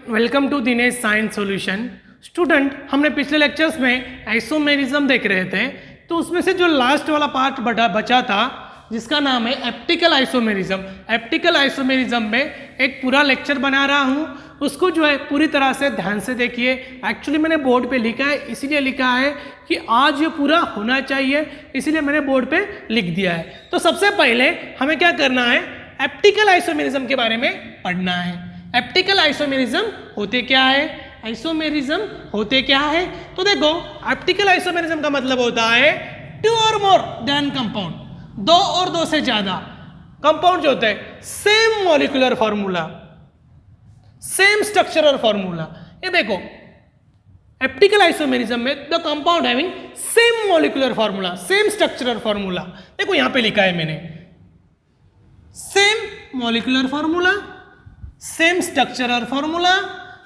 Welcome to Dinesh science solution. Student, हमने पिछले lectures में आइसोमेरिज्म देख रहे थे, तो उसमें से जो लास्ट वाला पार्ट बचा था जिसका नाम है एप्टिकल आइसोमेरिज्म। एप्टिकल आइसोमेरिज्म में एक पूरा लेक्चर बना रहा हूँ, उसको जो है पूरी तरह से ध्यान से देखिए। एक्चुअली मैंने बोर्ड पे लिखा है, इसीलिए लिखा है कि आज ये पूरा होना चाहिए, इसीलिए मैंने बोर्ड पे लिख दिया है। तो सबसे पहले हमें क्या करना है, एप्टिकल आइसोमेरिज्म के बारे में पढ़ना है। एप्टिकल आइसोमेरिज्म होते क्या है, आइसोमेरिज्म होते क्या है। तो देखो, एप्टिकल आइसोमेरिज्म का मतलब होता है टू और मोर देन कंपाउंड, दो और दो से ज्यादा कंपाउंड जो होता है, same molecular formula, same structural formula. ये देखो, एप्टिकल आइसोमेरिज्म में the compound having same molecular formula, same structural formula. देखो यहां पे लिखा है मैंने, same molecular formula, same structural formula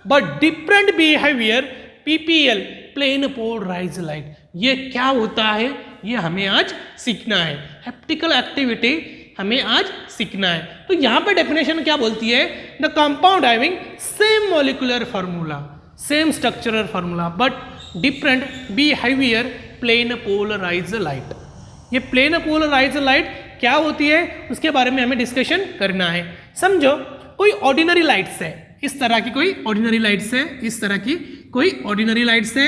but different behaviour, PPL, plane polarise light. ये क्या होता है, ये हमें आज सीखना है। एप्टिकल एक्टिविटी हमें आज सीखना है। तो यहां पे डेफिनेशन क्या बोलती है, the compound having same molecular formula, same structural formula but different behaviour, plane polarise light. ये प्लेन पोलराइज लाइट क्या होती है उसके बारे में हमें डिस्कशन करना है। समझो, कोई ऑर्डिनरी लाइट्स है, इस तरह की कोई ऑर्डिनरी लाइट्स है, इस तरह की कोई ऑर्डिनरी लाइट्स है,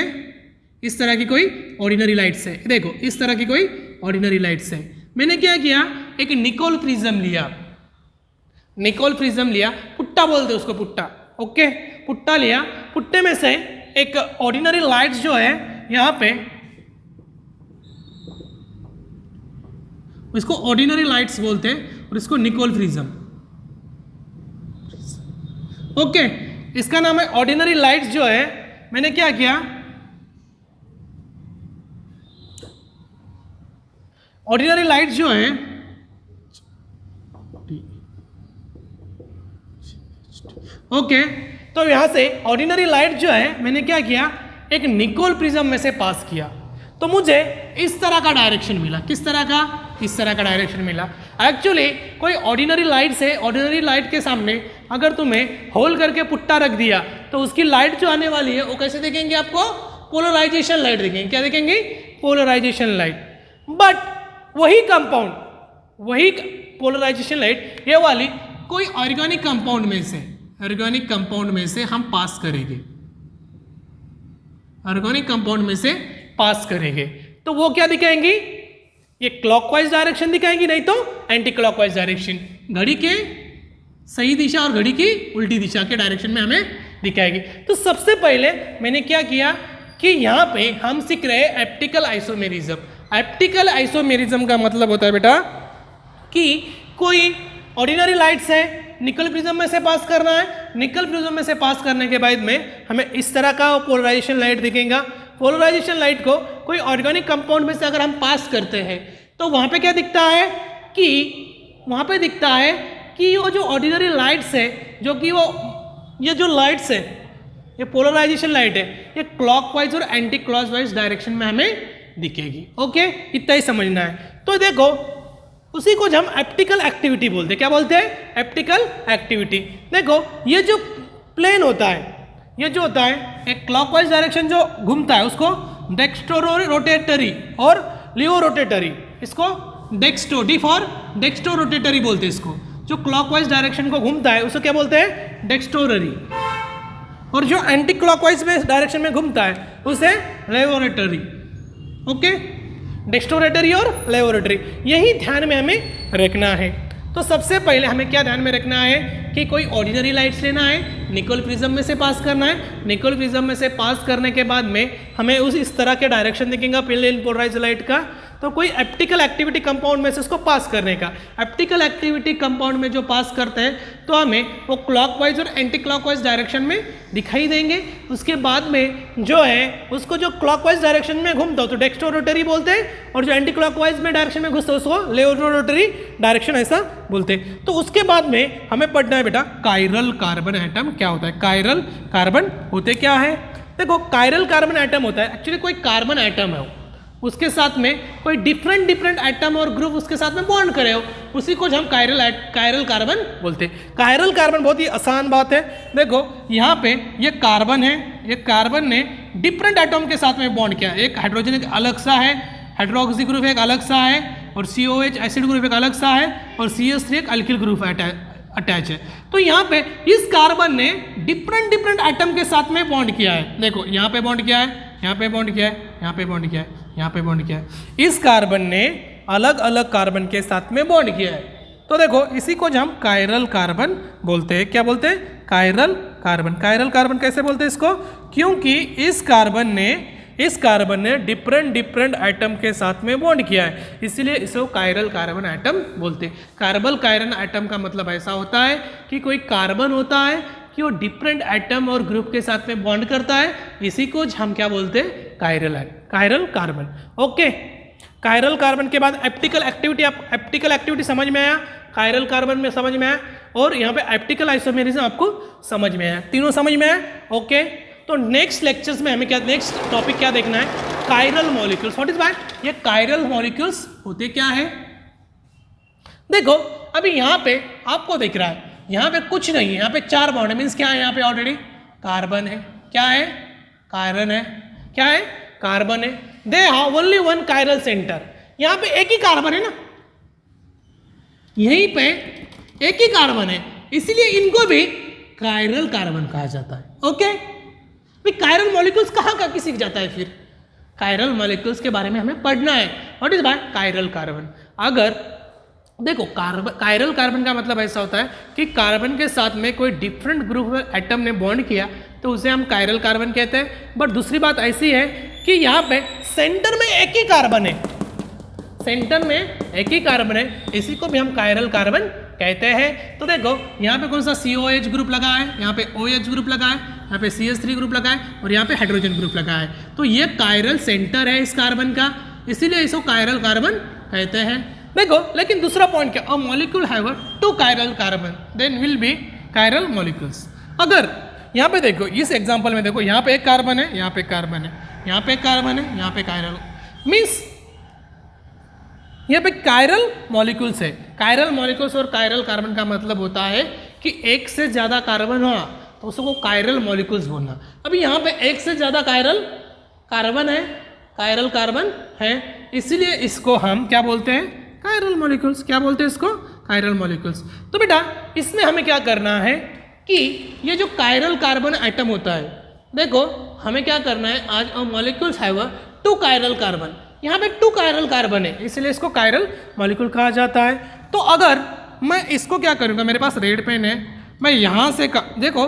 इस तरह की कोई ऑर्डिनरी लाइट्स है। देखो, इस तरह की कोई ऑर्डिनरी लाइट्स है। मैंने क्या किया, एक निकोल प्रिज्म लिया, निकोल प्रिज्म लिया, पुट्टा बोलते हैं उसको, पुट्टा। ओके, पुट्टा लिया, पुट्टे में से एक ऑर्डिनरी लाइट्स जो है यहां पे, इसको ऑर्डिनरी लाइट्स बोलते हैं और इसको निकोल प्रिज्म। ओके, इसका नाम है ऑर्डिनरी लाइट्स जो है। मैंने क्या किया, ऑर्डिनरी लाइट्स जो है, ओके, तो यहां से ऑर्डिनरी लाइट जो है मैंने क्या किया, एक निकोल प्रिज्म में से पास किया, तो मुझे इस तरह का डायरेक्शन मिला। किस तरह का, इस तरह का डायरेक्शन मिला। एक्चुअली कोई ऑर्डिनरी लाइट से, ऑर्डिनरी लाइट के सामने अगर तुम्हें होल करके पुट्टा रख दिया तो उसकी लाइट जो आने वाली है वो कैसे देखेंगे आपको, पोलराइजेशन लाइट देखेंगे। क्या देखेंगे, पोलराइजेशन लाइट। बट वही कंपाउंड, वही पोलराइजेशन लाइट ये वाली कोई ऑर्गेनिक कंपाउंड में से, ऑर्गेनिक कंपाउंड में से हम पास करेंगे, ऑर्गेनिक कंपाउंड में से पास करेंगे, तो वो क्या दिखाएंगी, ये क्लॉकवाइज डायरेक्शन दिखाएंगी, नहीं तो एंटी क्लॉकवाइज डायरेक्शन। घड़ी के सही दिशा और घड़ी की उल्टी दिशा के डायरेक्शन में हमें दिखाएगी। तो सबसे पहले मैंने क्या किया कि यहाँ पे हम सीख रहे हैं एप्टिकल आइसोमेरिज्म। एप्टिकल आइसोमेरिज्म का मतलब होता है बेटा कि कोई ऑर्डिनरी लाइट्स है, निकल प्रिज्म में से पास करना है, निकल प्रिज्म में से पास करने के बाद में हमें इस तरह का पोलराइजेशन लाइट दिखेगा। पोलराइजेशन लाइट को कोई ऑर्गेनिक कंपाउंड में से अगर हम पास करते हैं तो वहां पे क्या दिखता है कि, वहां पे दिखता है कि वो जो ऑर्डिनरी लाइट्स है, जो कि वो ये जो लाइट्स है, ये पोलराइजेशन लाइट है, ये क्लॉकवाइज और एंटी क्लॉकवाइज डायरेक्शन में हमें दिखेगी। ओके, इतना ही समझना है। तो देखो, उसी को हम एप्टिकल एक्टिविटी बोलते हैं। क्या बोलते हैं, एप्टिकल एक्टिविटी। देखो, ये जो प्लेन होता है, ये जो होता है एक क्लॉकवाइज डायरेक्शन जो घूमता है उसको डेक्स्ट्रो रोटेटरी और लियो रोटेटरी, इसको dextro, D for dextro rotatory बोलते हैं इसको। जो क्लॉकवाइज डायरेक्शन को घूमता है उसको क्या बोलते हैं, डेक्स्ट्रोररी, और जो एंटी क्लॉकवाइज में डायरेक्शन में घूमता है उसे लेवोरेटरी। ओके, डेक्स्ट्रोरेटरी और लेवोरेटरी, यही ध्यान में हमें रखना है। तो सबसे पहले हमें क्या ध्यान में रखना है कि कोई ऑर्डिनरी लाइट्स लेना है, निकोल प्रिज्म में से पास करना है। निकोल प्रिज्म में से पास करने के बाद में हमें उस इस तरह के डायरेक्शन दिखेगा प्लेन पोलराइज्ड लाइट का। तो कोई एप्टिकल एक्टिविटी कंपाउंड में से उसको पास करने का, एप्टिकल एक्टिविटी कंपाउंड में जो पास करते हैं तो हमें वो क्लॉकवाइज और एंटी क्लॉकवाइज डायरेक्शन में दिखाई देंगे। उसके बाद में जो है उसको जो क्लॉकवाइज डायरेक्शन में घूमता हो तो डेक्स्ट्रो रोटरी बोलते हैं, और जो एंटी क्लॉकवाइज में डायरेक्शन में घुसता है उसको लेवो रोटरी डायरेक्शन ऐसा बोलते हैं। तो उसके बाद में हमें पढ़ना है बेटा कायरल कार्बन एटम क्या होता है। कायरल कार्बन होते क्या है, देखो कायरल कार्बन एटम होता है, एक्चुअली कोई कार्बन एटम है, उसके साथ में कोई डिफरेंट एटम और ग्रुप उसके साथ में बॉन्ड करे हो, उसी को हम कायरल कार्बन बोलते हैं। कायरल कार्बन बहुत ही आसान बात है। देखो यहाँ पे ये कार्बन है, ये कार्बन ने डिफरेंट एटम के साथ में बॉन्ड किया। एक हाइड्रोजन एक अलग सा है, हाइड्रोक्सी ग्रुप एक अलग सा है, और COH एसिड ग्रुप एक अलग सा है, और CH3 एक अल्किल ग्रुप अटैच है। तो यहाँ पे इस कार्बन ने डिफरेंट एटम के साथ में बॉन्ड किया है। देखो यहाँ पे बॉन्ड किया है, यहाँ पे बॉन्ड किया है, यहाँ पे बॉन्ड किया है, यहाँ पे बॉन्ड किया है। इस कार्बन ने अलग अलग कार्बन के साथ में बॉन्ड किया है। तो देखो इसी को हम कायरल कार्बन बोलते हैं। क्या बोलते हैं? Chiral carbon. कायरल कार्बन कैसे बोलते हैं इसको? क्योंकि इस कार्बन ने डिफरेंट एटम के साथ में बॉन्ड किया है, इसलिए इसको कायरल कार्बन एटम बोलते हैं। कार्बल कायरल एटम का मतलब ऐसा होता है कि कोई कार्बन होता है कि वो डिफरेंट एटम और ग्रुप के साथ में बॉन्ड करता है, इसी को हम क्या बोलते हैं? Chiral carbon. Okay, chiral carbon के बाद एप्टिकल एक्टिविटी समझ में आया, कायरल कार्बन में समझ में आया, और यहाँ पे एप्टिकल आइसोमेरिज्म आपको समझ में आया, तीनों समझ में आया। ओके, तो नेक्स्ट लेक्चर्स में हमें नेक्स्ट टॉपिक क्या देखना है? Chiral molecules. What is that? ये कायरल मॉलिक्यूल्स होते क्या है? देखो अभी यहाँ पे आपको दिख रहा है, यहाँ पे कुछ नहीं है, यहाँ पे 4 बॉन्ड है, मीन्स क्या है? यहाँ पे ऑलरेडी कार्बन है। क्या है? कार्बन है। क्या है? कार्बन है। They have only one chiral centre. यहाँ पे एक ही कार्बन है ना, यहीं पे एक ही कार्बन है, इसीलिए इनको भी कायरल कार्बन कहा जाता है। ओके, कायरल मॉलिक्यूल्स कहाँ सीख जाता है? फिर कायरल मॉलिक्यूल्स के बारे में हमें पढ़ना है। What is by chiral carbon? अगर देखो कायरल कार्बन का मतलब ऐसा होता है कि कार्बन के साथ में कोई डिफरेंट ग्रुप एटम ने बॉन्ड किया तो उसे हम कायरल कार्बन कहते हैं। बट दूसरी बात ऐसी है कि यहाँ पे सेंटर में एक ही कार्बन है, सेंटर में एक ही कार्बन है, इसी को भी हम कायरल कार्बन कहते हैं। तो देखो यहाँ पे कौन सा COH ग्रुप लगा है, यहाँ पे OH ग्रुप लगा है, यहाँ पे CH3 ग्रुप लगा है, और यहाँ पे हाइड्रोजन ग्रुप लगा है। तो ये कायरल सेंटर है इस कार्बन का, इसीलिए इसको कायरल कार्बन कहते हैं। देखो लेकिन दूसरा पॉइंट क्या? A molecule have 2 chiral carbon then will be chiral molecules. अगर यहाँ पे देखो इस एग्जांपल में देखो, यहाँ पे एक कार्बन है, यहाँ पे कार्बन है, यहाँ पे कार्बन है, यहाँ पे कायरल, मीन्स यहाँ पे कायरल मॉलिक्यूल्स है। कायरल मॉलिक्यूल्स और कायरल कार्बन का मतलब होता है कि एक से ज़्यादा कार्बन हुआ तो उसको कायरल मॉलिक्यूल्स बोलना। अभी यहाँ पे एक से ज़्यादा कायरल कार्बन है, कायरल कार्बन है, इसीलिए इसको हम क्या बोलते हैं? Chiral molecules. क्या बोलते हैं इसको? Chiral molecules. तो बेटा इसमें हमें क्या करना है कि ये जो कायरल कार्बन एटम होता है, देखो हमें क्या करना है, आज अ मॉलिक्यूल्स हैव 2 कायरल कार्बन, यहाँ पे 2 कायरल कार्बन है, इसलिए इसको कायरल मॉलिक्यूल कहा जाता है। तो अगर मैं इसको क्या करूँगा, मेरे पास रेड पेन है, मैं यहाँ से देखो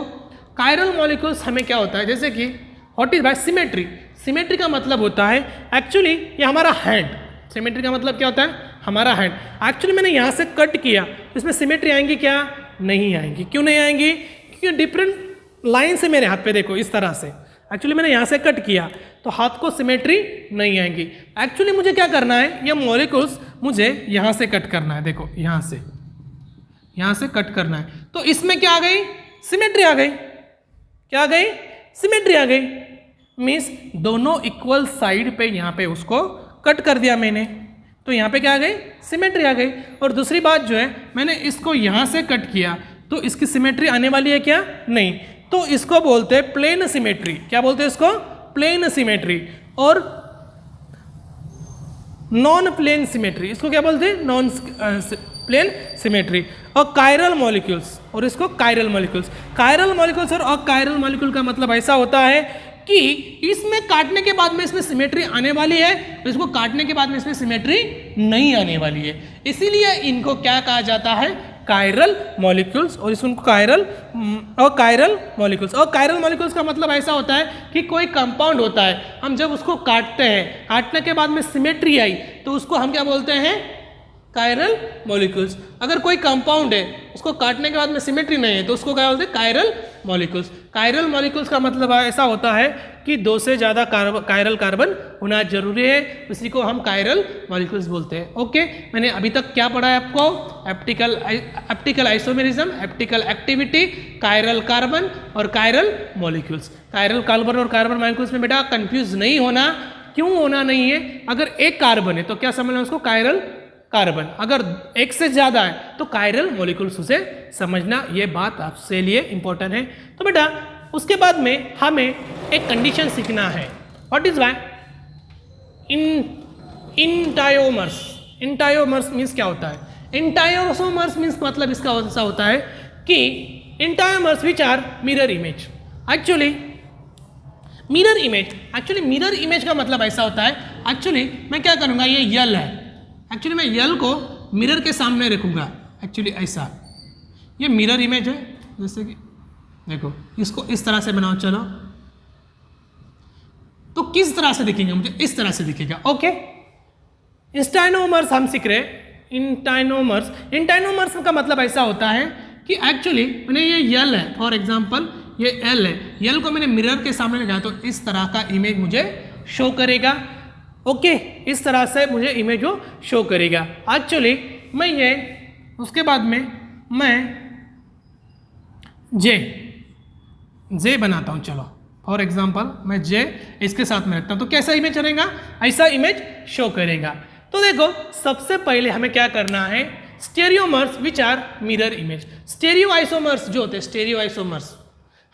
कायरल मॉलिक्यूल्स हमें क्या होता है, जैसे कि what is by symmetry. Symmetry का मतलब होता है एक्चुअली ये हमारा हैंड, सिमेट्री का मतलब क्या होता है? हमारा हैंड। एक्चुअली मैंने यहाँ से कट किया, इसमें सिमेट्री आएंगी क्या? नहीं आएंगी। क्यों नहीं आएंगी? क्योंकि डिफरेंट लाइन से मेरे हाथ पे देखो इस तरह से, एक्चुअली मैंने यहाँ से कट किया तो हाथ को सिमेट्री नहीं आएंगी। एक्चुअली मुझे क्या करना है, ये मॉलिक्यूल्स मुझे यहाँ से कट करना है, देखो यहाँ से कट करना है, तो इसमें क्या आ गई? सिमेट्री आ गई। क्या आ गई? सिमेट्री आ गई। मीन्स दोनों इक्वल साइड पे यहाँ पे उसको कट कर दिया मैंने, तो यहाँ पे क्या आ गई? सिमेट्री आ गई। और दूसरी बात जो है, मैंने इसको यहाँ से कट किया तो इसकी सिमेट्री आने वाली है क्या? नहीं। तो इसको बोलते हैं प्लेन सिमेट्री। क्या बोलते हैं इसको? Plane symmetry. और नॉन प्लेन सिमेट्री, इसको क्या बोलते हैं? Non plane symmetry. और कायरल मॉलिक्यूल्स, और इसको कायरल मॉलिक्यूल्स। कायरल मॉलिक्यूल्स और अकायरल मॉलिक्यूल का मतलब ऐसा होता है कि इसमें काटने के बाद में इसमें सिमेट्री आने वाली है, तो इसको काटने के बाद में इसमें सिमेट्री नहीं आने वाली है, इसीलिए इनको क्या कहा जाता है? Chiral molecules. और इसको कायरल मॉलिक्यूल्स। और कायरल मॉलिक्यूल्स का मतलब ऐसा होता है कि कोई कंपाउंड होता है, हम जब उसको काटते हैं, काटने के बाद में सिमेट्री आई तो उसको हम क्या बोलते हैं? Chiral molecules. अगर कोई कंपाउंड है उसको काटने के बाद में सिमेट्री नहीं है तो उसको क्या बोलते हैं? Chiral molecules. कायरल मॉलिक्यूल्स का मतलब ऐसा होता है कि 2 से ज़्यादा कायरल कार्बन होना जरूरी है, उसी को हम कायरल मॉलिक्यूल्स बोलते हैं। ओके, मैंने अभी तक क्या पढ़ा है आपको? एप्टिकल आइसोमेरिज्म, एप्टिकल एक्टिविटी, कायरल कार्बन और कायरल मॉलिक्यूल्स। कायरल कार्बन और कार्बन मॉलिक्यूल्स में बेटा कंफ्यूज नहीं होना, क्यों होना नहीं है? अगर एक कार्बन है तो क्या समझना उसको? Chiral carbon. अगर एक से ज्यादा है तो कायरल मॉलिक्यूल्स उसे समझना, ये बात आपसे लिए इंपॉर्टेंट है। तो बेटा उसके बाद में हमें एक कंडीशन सीखना है। What is why enantiomers. Enantiomers means क्या होता है? इंटायोमर्स मीन्स मतलब इसका ऐसा होता है कि enantiomers which are mirror image. Actually mirror image का मतलब ऐसा होता है, एक्चुअली मैं क्या करूँगा, ये यल है, एक्चुअली मैं यल को मिरर के सामने रखूँगा। एक्चुअली ऐसा ये मिरर इमेज है, जैसे कि देखो इसको इस तरह से बनाओ। चलो तो किस तरह से दिखेंगे? मुझे इस तरह से दिखेगा। ओके, इंटाइनोमर्स हम सीख रहे हैं। इंटाइनोमर्स का मतलब ऐसा होता है कि एक्चुअली मैंने ये यल है, फॉर एग्जांपल ये एल है, यल को मैंने मिरर के सामने लगाया तो इस तरह का इमेज मुझे शो करेगा। ओके, इस तरह से मुझे इमेज वो शो करेगा। एक्चुअली मैं ये उसके बाद में मैं जे बनाता हूँ। चलो फॉर एग्जांपल मैं जे इसके साथ में रखता हूँ तो कैसा इमेज रहेगा? ऐसा इमेज शो करेगा। तो देखो सबसे पहले हमें क्या करना है, stereoisomers which are mirror image. Stereoisomers जो होते हैं, स्टेरियो आइसोमर्स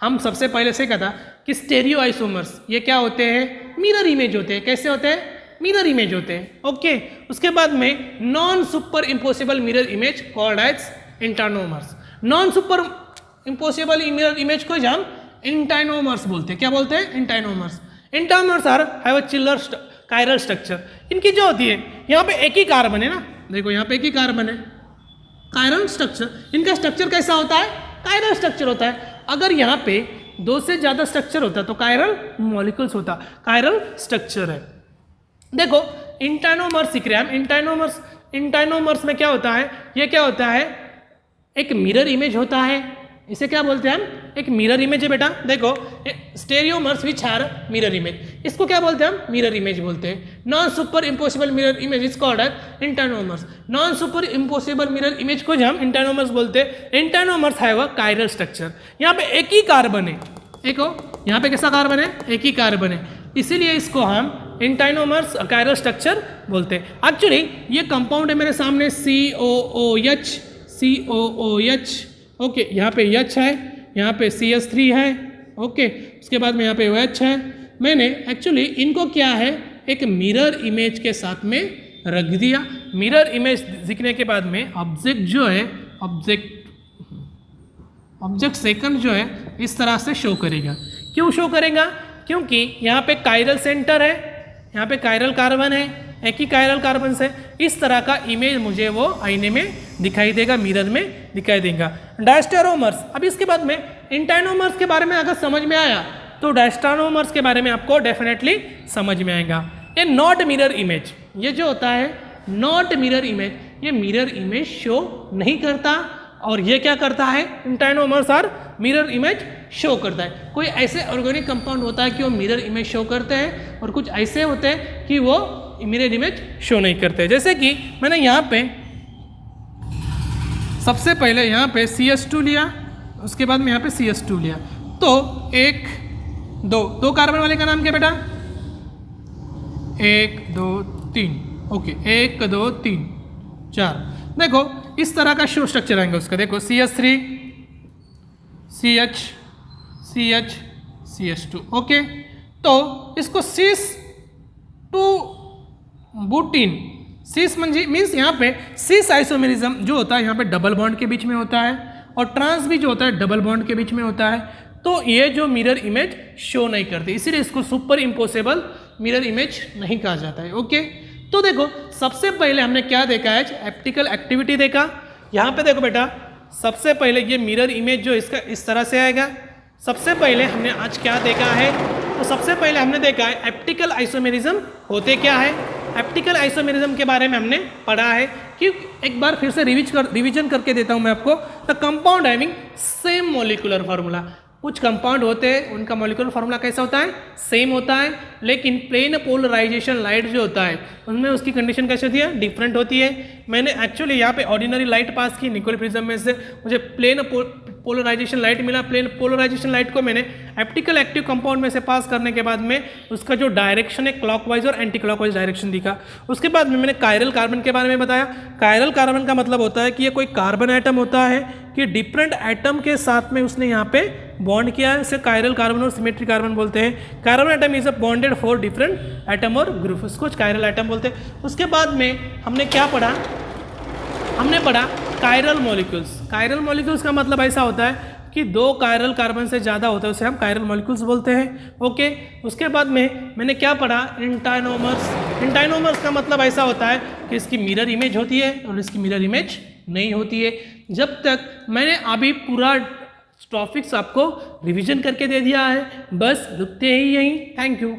हम सबसे पहले से कहा कि स्टेरियो आइसोमर्स ये क्या होते हैं? मिरर इमेज होते हैं। कैसे होते हैं? मिरर इमेज होते हैं। ओके, उसके बाद में non super impossible mirror image called as enantiomers. Non super impossible mirror image को हम इंटाइनोमर्स बोलते हैं। क्या बोलते हैं? Enantiomers. Enantiomers are have a chiller chiral structure. इनकी जो होती है, यहाँ पे एक ही कार्बन है ना, देखो यहाँ पे एक ही कार्बन है, कायरल स्ट्रक्चर। इनका स्ट्रक्चर कैसा होता है? कायरल स्ट्रक्चर होता है। अगर यहाँ पे दो से ज्यादा स्ट्रक्चर होता तो कायरल मॉलिक्यूल्स होता, कायरल स्ट्रक्चर है। देखो इंटाइनोमर्स सीख रहे हैं हम। इंटाइनोमर्स में क्या होता है? ये क्या होता है? एक मिरर इमेज होता है। इसे क्या बोलते हैं हम? एक मिरर इमेज है बेटा। देखो stereoisomers which are mirror image, इसको क्या बोलते हैं हम? मिरर इमेज बोलते हैं। Non super impossible mirror image is called as enantiomers. Non super impossible mirror image को हम इंटाइनोमर्स बोलते हैं। Enantiomers have a chiral structure. यहाँ पे एक ही कार्बन है, देखो यहाँ पे कैसा कार्बन है? एक ही कार्बन है, इसीलिए इसको हम इंटाइनोमर्स कायरल स्ट्रक्चर बोलते हैं। एक्चुअली ये कंपाउंड है मेरे सामने COOH। ओके, यहाँ पे H है, यहाँ पे CH3 है। ओके, उसके बाद में यहाँ पे OH है। मैंने एक्चुअली इनको क्या है, एक मिरर इमेज के साथ में रख दिया। मिरर इमेज दिखने के बाद में ऑब्जेक्ट जो है, ऑब्जेक्ट सेकंड जो है इस तरह से शो करेगा। क्यों शो करेगा? क्योंकि यहाँ पे कायरल सेंटर है, यहाँ पे कायरल कार्बन है, एक ही कायरल कार्बन से इस तरह का इमेज मुझे वो आईने में दिखाई देगा, मिरर में दिखाई देगा। डायस्टेरोमर्स। अब इसके बाद में इंटाइनोमर्स के बारे में अगर समझ में आया तो डायस्टेरोमर्स के बारे में आपको डेफिनेटली समझ में आएगा। ये नॉट मिरर इमेज, ये जो होता है नॉट मिरर इमेज, ये मिरर इमेज शो नहीं करता। और ये क्या करता है? इंटाइनोमर्स आर मिरर इमेज शो करता है। कोई ऐसे ऑर्गेनिक कंपाउंड होता है कि वो मिरर इमेज शो करते हैं और कुछ ऐसे होते हैं कि वो मिरर इमेज शो नहीं करते। जैसे कि मैंने यहाँ पे सबसे पहले यहाँ पे CH2 लिया, उसके बाद में यहाँ पे CH2 लिया, तो एक दो कार्बन वाले का नाम क्या बेटा? 1 2 3। ओके, 1 2 3 4। देखो इस तरह का शो स्ट्रक्चर आएंगे उसका। देखो CH3 CH CH CH2। Okay, तो इसको सिस टू बुटीन, सिस मीन्स यहाँ पे सिस आइसोमेरिज्म जो होता है यहाँ पे डबल बॉन्ड के बीच में होता है, और ट्रांस भी जो होता है डबल बॉन्ड के बीच में होता है। तो ये जो मिरर इमेज शो नहीं करती, इसीलिए इसको सुपर इम्पॉसिबल मिरर इमेज नहीं कहा जाता है। ओके, तो देखो सबसे पहले हमने क्या देखा है? ऑप्टिकल एक्टिविटी देखा। यहाँ पे देखो बेटा, सबसे पहले ये मिरर इमेज जो इसका इस तरह से आएगा। सबसे पहले हमने आज क्या देखा है? तो सबसे पहले हमने देखा है ऑप्टिकल आइसोमेरिज्म होते क्या है। ऑप्टिकल आइसोमेरिज्म के बारे में हमने पढ़ा है कि एक बार फिर से रिवीजन करके देता हूँ मैं आपको। The compound having same molecular formula. कुछ कंपाउंड होते हैं उनका मॉलिक्यूलर फार्मूला कैसा होता है? सेम होता है, लेकिन प्लेन पोलराइजेशन लाइट जो होता है उनमें उसकी कंडीशन कैसी होती है? डिफरेंट होती है। मैंने एक्चुअली यहाँ पे ऑर्डिनरी लाइट पास की निकोल प्रिज्म में से, मुझे पोलराइजेशन लाइट मिला। प्लेन पोलराइजेशन लाइट को मैंने ऑप्टिकल एक्टिव कंपाउंड में से पास करने के बाद में उसका जो डायरेक्शन है क्लॉकवाइज और एंटी क्लॉकवाइज डायरेक्शन दिखा। उसके बाद में मैंने कायरल कार्बन के बारे में बताया। कायरल कार्बन का मतलब होता है कि ये कोई कार्बन एटम होता है कि डिफरेंट एटम के साथ में उसने यहाँ पे बॉन्ड किया है, इसे कायरल कार्बन और सिमेट्री कार्बन बोलते हैं। Carbon atom is a bonded for different atom और ग्रुप, उसको कायरल एटम बोलते हैं। उसके बाद में हमने क्या पढ़ा, हमने पढ़ा कायरल मॉलिक्यूल्स। कायरल मॉलिक्यूल्स का मतलब ऐसा होता है कि 2 कायरल कार्बन से ज़्यादा होता है, उसे हम कायरल मॉलिक्यूल्स बोलते हैं। ओके, उसके बाद में मैंने क्या पढ़ा, इंटाइनोमर्स। इंटाइनोमर्स का मतलब ऐसा होता है कि इसकी मिरर इमेज होती है और इसकी मिरर इमेज नहीं होती है। जब तक मैंने अभी पूरा टॉपिक्स आपको रिवीजन करके दे दिया है, बस रुकते ही यहीं। Thank you.